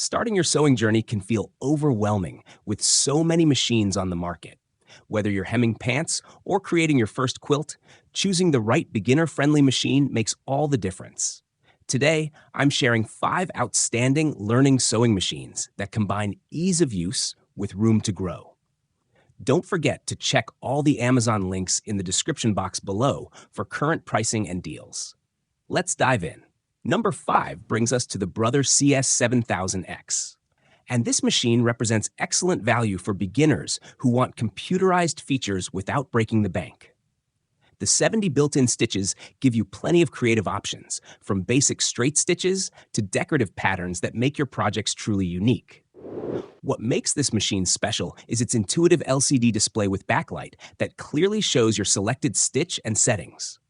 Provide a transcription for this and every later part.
Starting your sewing journey can feel overwhelming with so many machines on the market. Whether you're hemming pants or creating your first quilt, choosing the right beginner-friendly machine makes all the difference. Today, I'm sharing 5 outstanding learning sewing machines that combine ease of use with room to grow. Don't forget to check all the Amazon links in the description box below for current pricing and deals. Let's dive in. Number 5 brings us to the Brother CS7000X. And this machine represents excellent value for beginners who want computerized features without breaking the bank. The 70 built-in stitches give you plenty of creative options, from basic straight stitches to decorative patterns that make your projects truly unique. What makes this machine special is its intuitive LCD display with backlight that clearly shows your selected stitch and settings.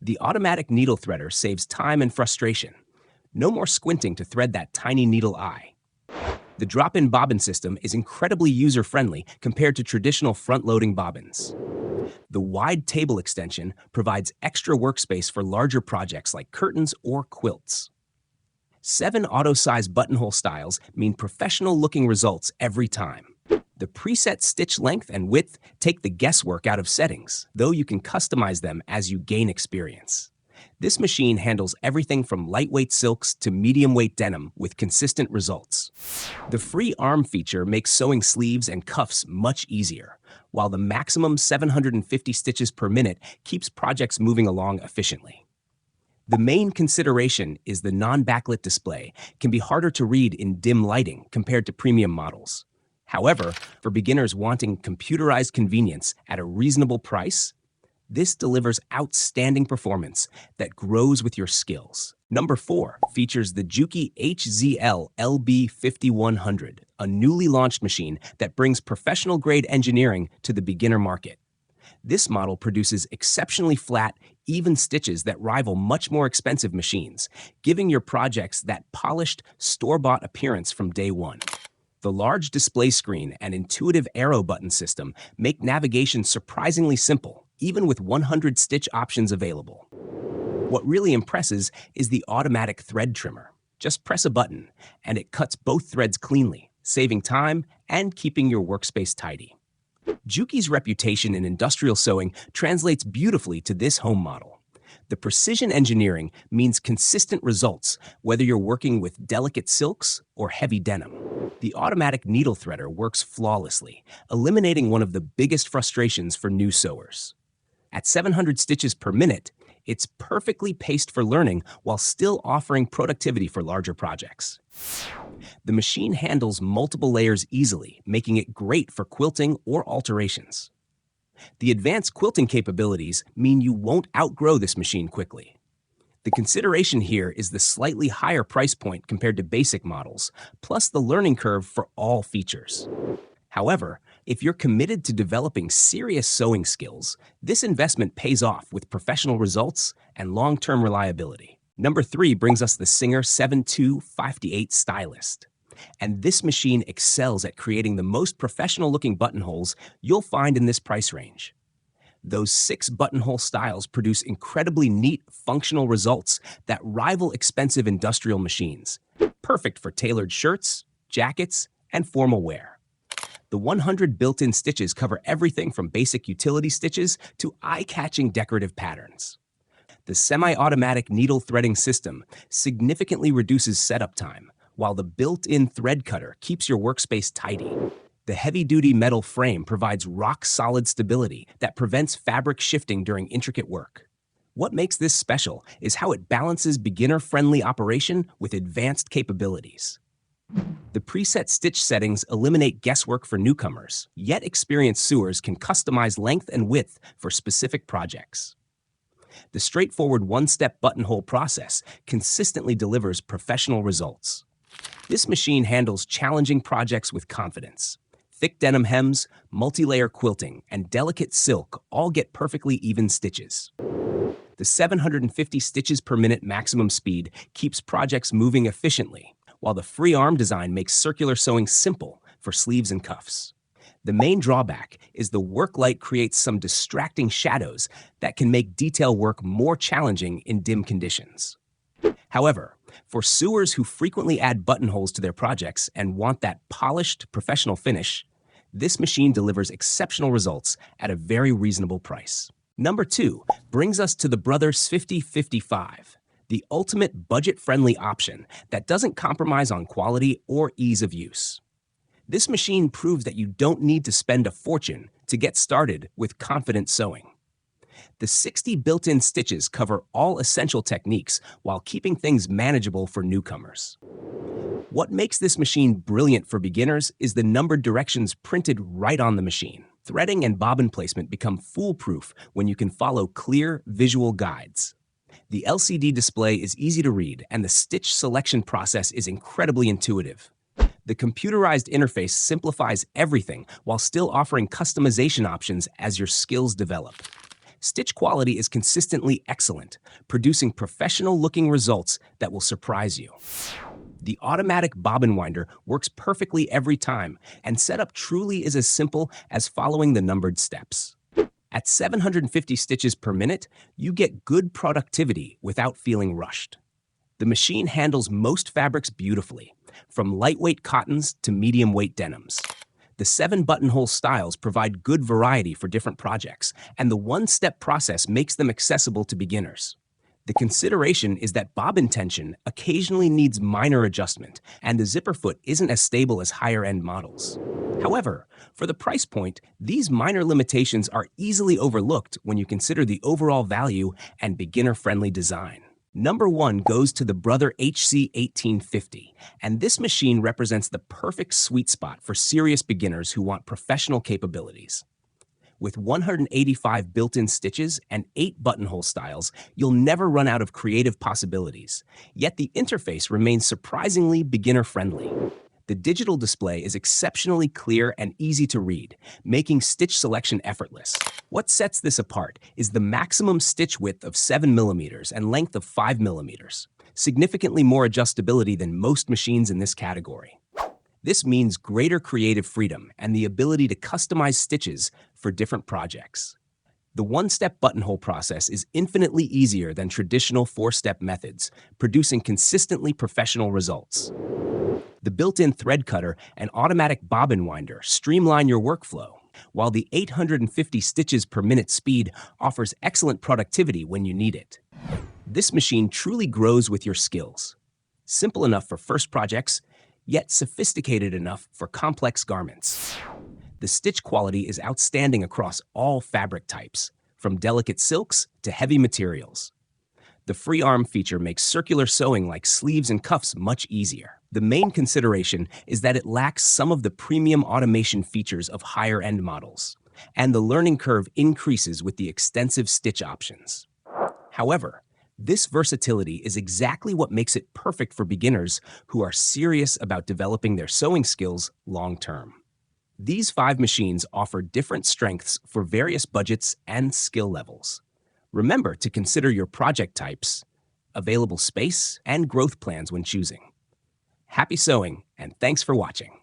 The automatic needle threader saves time and frustration. No more squinting to thread that tiny needle eye. The drop-in bobbin system is incredibly user-friendly compared to traditional front-loading bobbins. The wide table extension provides extra workspace for larger projects like curtains or quilts. 7 auto-size buttonhole styles mean professional-looking results every time. The preset stitch length and width take the guesswork out of settings, though you can customize them as you gain experience. This machine handles everything from lightweight silks to medium-weight denim with consistent results. The free arm feature makes sewing sleeves and cuffs much easier, while the maximum 750 stitches per minute keeps projects moving along efficiently. The main consideration is the non-backlit display can be harder to read in dim lighting compared to premium models. However, for beginners wanting computerized convenience at a reasonable price, this delivers outstanding performance that grows with your skills. Number 4 features the Juki HZL LB5100, a newly launched machine that brings professional-grade engineering to the beginner market. This model produces exceptionally flat, even stitches that rival much more expensive machines, giving your projects that polished, store-bought appearance from day one. The large display screen and intuitive arrow button system make navigation surprisingly simple, even with 100 stitch options available. What really impresses is the automatic thread trimmer. Just press a button, and it cuts both threads cleanly, saving time and keeping your workspace tidy. Juki's reputation in industrial sewing translates beautifully to this home model. The precision engineering means consistent results, whether you're working with delicate silks or heavy denim. The automatic needle threader works flawlessly, eliminating one of the biggest frustrations for new sewers. At 700 stitches per minute, it's perfectly paced for learning while still offering productivity for larger projects. The machine handles multiple layers easily, making it great for quilting or alterations. The advanced quilting capabilities mean you won't outgrow this machine quickly. The consideration here is the slightly higher price point compared to basic models, plus the learning curve for all features. However, if you're committed to developing serious sewing skills, this investment pays off with professional results and long-term reliability. Number 3 brings us the Singer 7258 Stylist. And this machine excels at creating the most professional-looking buttonholes you'll find in this price range. Those 6 buttonhole styles produce incredibly neat, functional results that rival expensive industrial machines, perfect for tailored shirts, jackets, and formal wear. The 100 built-in stitches cover everything from basic utility stitches to eye-catching decorative patterns. The semi-automatic needle threading system significantly reduces setup time, while the built-in thread cutter keeps your workspace tidy. The heavy-duty metal frame provides rock-solid stability that prevents fabric shifting during intricate work. What makes this special is how it balances beginner-friendly operation with advanced capabilities. The preset stitch settings eliminate guesswork for newcomers, yet experienced sewers can customize length and width for specific projects. The straightforward one-step buttonhole process consistently delivers professional results. This machine handles challenging projects with confidence. Thick denim hems, multi-layer quilting, and delicate silk all get perfectly even stitches. The 750 stitches per minute maximum speed keeps projects moving efficiently, while the free arm design makes circular sewing simple for sleeves and cuffs. The main drawback is the work light creates some distracting shadows that can make detail work more challenging in dim conditions. However, For sewers who frequently add buttonholes to their projects and want that polished, professional finish, this machine delivers exceptional results at a very reasonable price. Number 2 brings us to the Brother 5055, the ultimate budget-friendly option that doesn't compromise on quality or ease of use. This machine proves that you don't need to spend a fortune to get started with confident sewing. The 60 built-in stitches cover all essential techniques while keeping things manageable for newcomers. What makes this machine brilliant for beginners is the numbered directions printed right on the machine. Threading and bobbin placement become foolproof when you can follow clear, visual guides. The LCD display is easy to read, and the stitch selection process is incredibly intuitive. The computerized interface simplifies everything while still offering customization options as your skills develop. Stitch quality is consistently excellent, producing professional-looking results that will surprise you. The automatic bobbin winder works perfectly every time, and setup truly is as simple as following the numbered steps. At 750 stitches per minute, you get good productivity without feeling rushed. The machine handles most fabrics beautifully, from lightweight cottons to medium-weight denims. The 7 buttonhole styles provide good variety for different projects, and the one-step process makes them accessible to beginners. The consideration is that bobbin tension occasionally needs minor adjustment, and the zipper foot isn't as stable as higher-end models. However, for the price point, these minor limitations are easily overlooked when you consider the overall value and beginner-friendly design. Number 1 goes to the Brother HC 1850, and this machine represents the perfect sweet spot for serious beginners who want professional capabilities. With 185 built-in stitches and 8 buttonhole styles, you'll never run out of creative possibilities. Yet the interface remains surprisingly beginner-friendly. The digital display is exceptionally clear and easy to read, making stitch selection effortless. What sets this apart is the maximum stitch width of 7 mm and length of 5 mm, significantly more adjustability than most machines in this category. This means greater creative freedom and the ability to customize stitches for different projects. The one-step buttonhole process is infinitely easier than traditional 4-step methods, producing consistently professional results. The built-in thread cutter and automatic bobbin winder streamline your workflow, while the 850 stitches per minute speed offers excellent productivity when you need it. This machine truly grows with your skills. Simple enough for first projects, yet sophisticated enough for complex garments. The stitch quality is outstanding across all fabric types, from delicate silks to heavy materials. The free arm feature makes circular sewing like sleeves and cuffs much easier. The main consideration is that it lacks some of the premium automation features of higher-end models, and the learning curve increases with the extensive stitch options. However, this versatility is exactly what makes it perfect for beginners who are serious about developing their sewing skills long-term. These 5 machines offer different strengths for various budgets and skill levels. Remember to consider your project types, available space, and growth plans when choosing. Happy sewing, and thanks for watching.